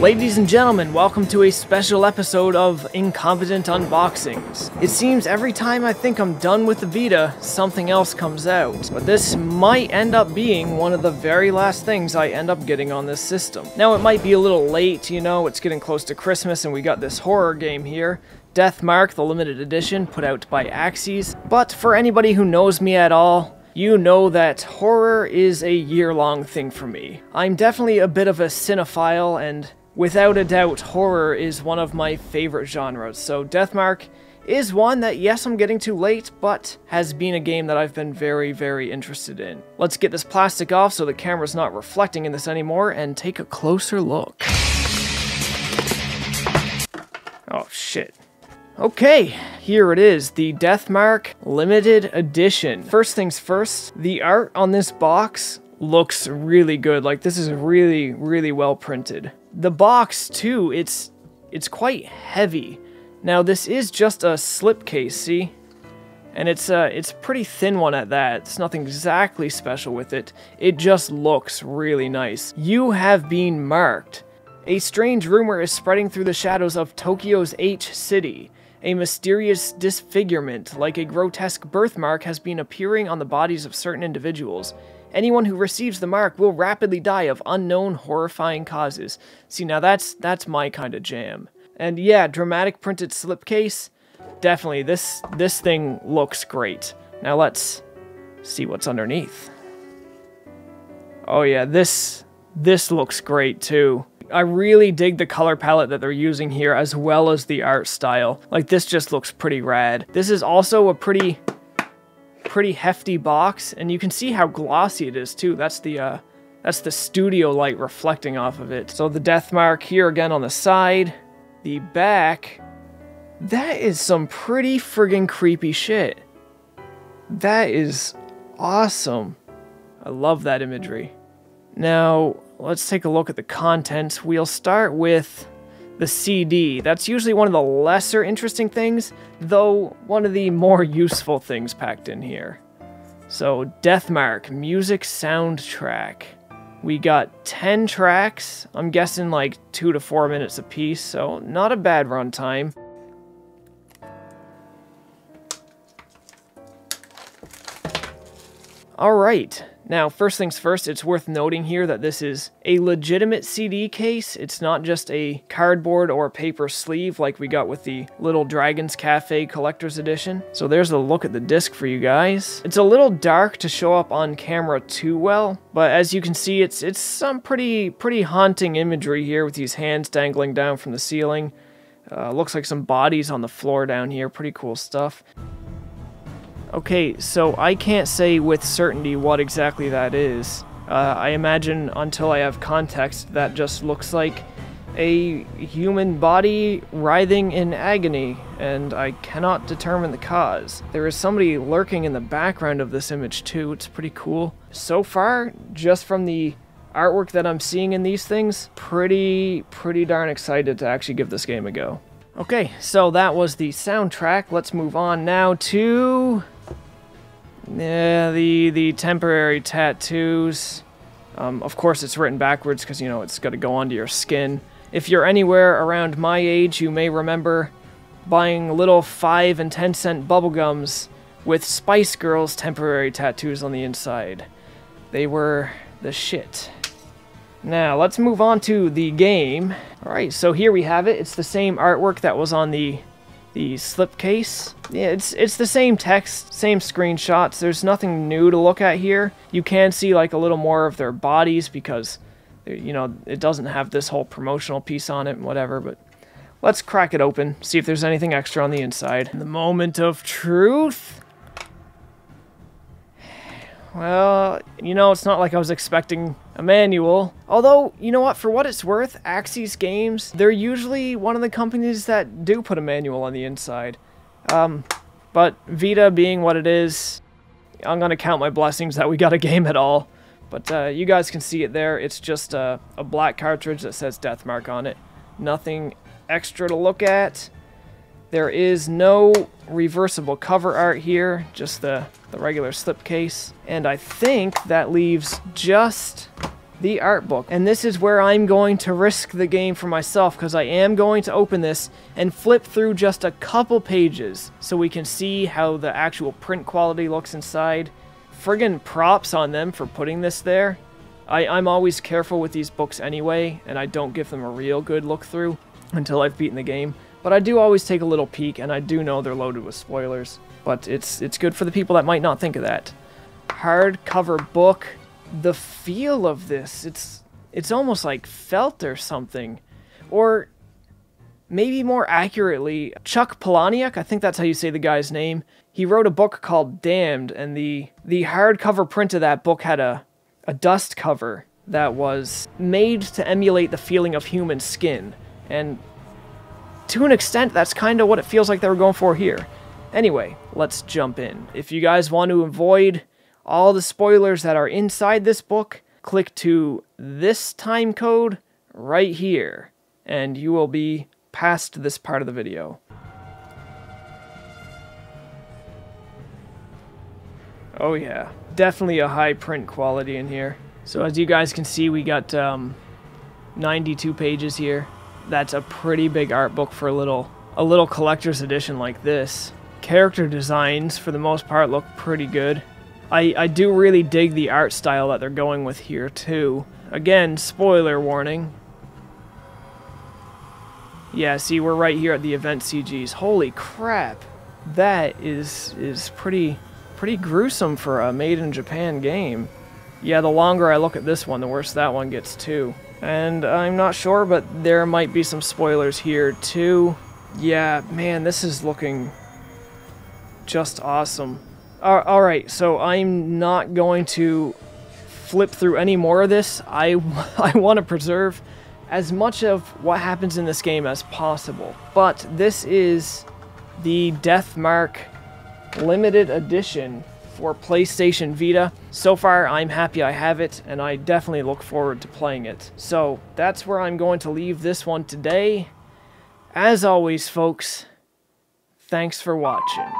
Ladies and gentlemen, welcome to a special episode of Incompetent Unboxings. It seems every time I think I'm done with the Vita, something else comes out. But this might end up being one of the very last things I end up getting on this system. Now it might be a little late, you know, it's getting close to Christmas and we got this horror game here. Deathmark, the limited edition, put out by Aksys. But for anybody who knows me at all, you know that horror is a year-long thing for me. I'm definitely a bit of a cinephile, and without a doubt, horror is one of my favorite genres, so Deathmark is one that, yes, I'm getting too late, but has been a game that I've been very, very interested in. Let's get this plastic off so the camera's not reflecting in this anymore, and take a closer look. Oh, shit. Okay, here it is, the Deathmark Limited Edition. First things first, the art on this box looks really good. Like, this is really, really well printed. The box, too, it's quite heavy. Now, this is just a slipcase, see? And it's a pretty thin one at that. It's nothing exactly special with it. It just looks really nice. You have been marked. A strange rumor is spreading through the shadows of Tokyo's H City. A mysterious disfigurement, like a grotesque birthmark, has been appearing on the bodies of certain individuals. Anyone who receives the mark will rapidly die of unknown, horrifying causes. See, now that's my kind of jam. And yeah, dramatic printed slipcase. Definitely, this thing looks great. Now let's see what's underneath. Oh yeah, this looks great too. I really dig the color palette that they're using here, as well as the art style. Like, this just looks pretty rad. This is also a pretty hefty box, and you can see how glossy it is too. That's the studio light reflecting off of it. So the Deathmark here again on the side. The back, that is some pretty friggin' creepy shit. That is awesome. I love that imagery. Now, let's take a look at the contents. We'll start with the CD. That's usually one of the lesser interesting things, though one of the more useful things packed in here. So, Deathmark, music soundtrack. We got 10 tracks, I'm guessing like 2 to 4 minutes a piece, so not a bad runtime. Alright. Now, first things first, it's worth noting here that this is a legitimate CD case. It's not just a cardboard or paper sleeve like we got with the Little Dragon's Cafe Collector's Edition. So there's a look at the disc for you guys. It's a little dark to show up on camera too well, but as you can see, it's some pretty haunting imagery here with these hands dangling down from the ceiling. Looks like some bodies on the floor down here. Pretty cool stuff. Okay, so I can't say with certainty what exactly that is. I imagine until I have context that just looks like a human body writhing in agony, and I cannot determine the cause. There is somebody lurking in the background of this image too. It's pretty cool. So far, just from the artwork that I'm seeing in these things, pretty darn excited to actually give this game a go. Okay, so that was the soundtrack. Let's move on now to the temporary tattoos. Of course it's written backwards because, you know, it's got to go onto your skin. If you're anywhere around my age, you may remember buying little 5 and 10 cent bubblegums with Spice Girls temporary tattoos on the inside. They were the shit. Now, let's move on to the game. Alright, so here we have it. It's the same artwork that was on the slipcase. Yeah, it's the same text, same screenshots. There's nothing new to look at here. You can see like a little more of their bodies because, you know, it doesn't have this whole promotional piece on it and whatever, but let's crack it open, see if there's anything extra on the inside. The moment of truth. Well, you know, it's not like I was expecting a manual. Although, you know what, for what it's worth, Aksys Games, they're usually one of the companies that do put a manual on the inside. But Vita being what it is, I'm gonna count my blessings that we got a game at all. But you guys can see it there. It's just a black cartridge that says Deathmark on it. Nothing extra to look at. There is no reversible cover art here, just the regular slipcase. And I think that leaves just the art book. And this is where I'm going to risk the game for myself, because I am going to open this and flip through just a couple pages so we can see how the actual print quality looks inside. Friggin' props on them for putting this there. I'm always careful with these books anyway, and I don't give them a real good look through until I've beaten the game. But I do always take a little peek, and I do know they're loaded with spoilers. But it's good for the people that might not think of that. Hardcover book. The feel of this, it's almost like felt or something. Or maybe more accurately, Chuck Palahniuk, I think that's how you say the guy's name. He wrote a book called Damned, and the hardcover print of that book had a dust cover that was made to emulate the feeling of human skin. And to an extent, that's kind of what it feels like they were going for here. Anyway, let's jump in. If you guys want to avoid all the spoilers that are inside this book, click to this time code right here, and you will be past this part of the video. Oh yeah, definitely a high print quality in here. So as you guys can see, we got 92 pages here. That's a pretty big art book for a little collector's edition like this. Character designs, for the most part, look pretty good. I do really dig the art style that they're going with here, too. Again, spoiler warning. Yeah, see, we're right here at the event CGs. Holy crap. That is pretty gruesome for a made-in-Japan game. Yeah, the longer I look at this one, the worse that one gets, too. And I'm not sure, but there might be some spoilers here, too. Yeah, man, this is looking just awesome. Alright, so I'm not going to flip through any more of this. I want to preserve as much of what happens in this game as possible. But this is the Deathmark limited edition for PlayStation Vita. So far, I'm happy I have it, and I definitely look forward to playing it. So that's where I'm going to leave this one today. As always, folks, thanks for watching.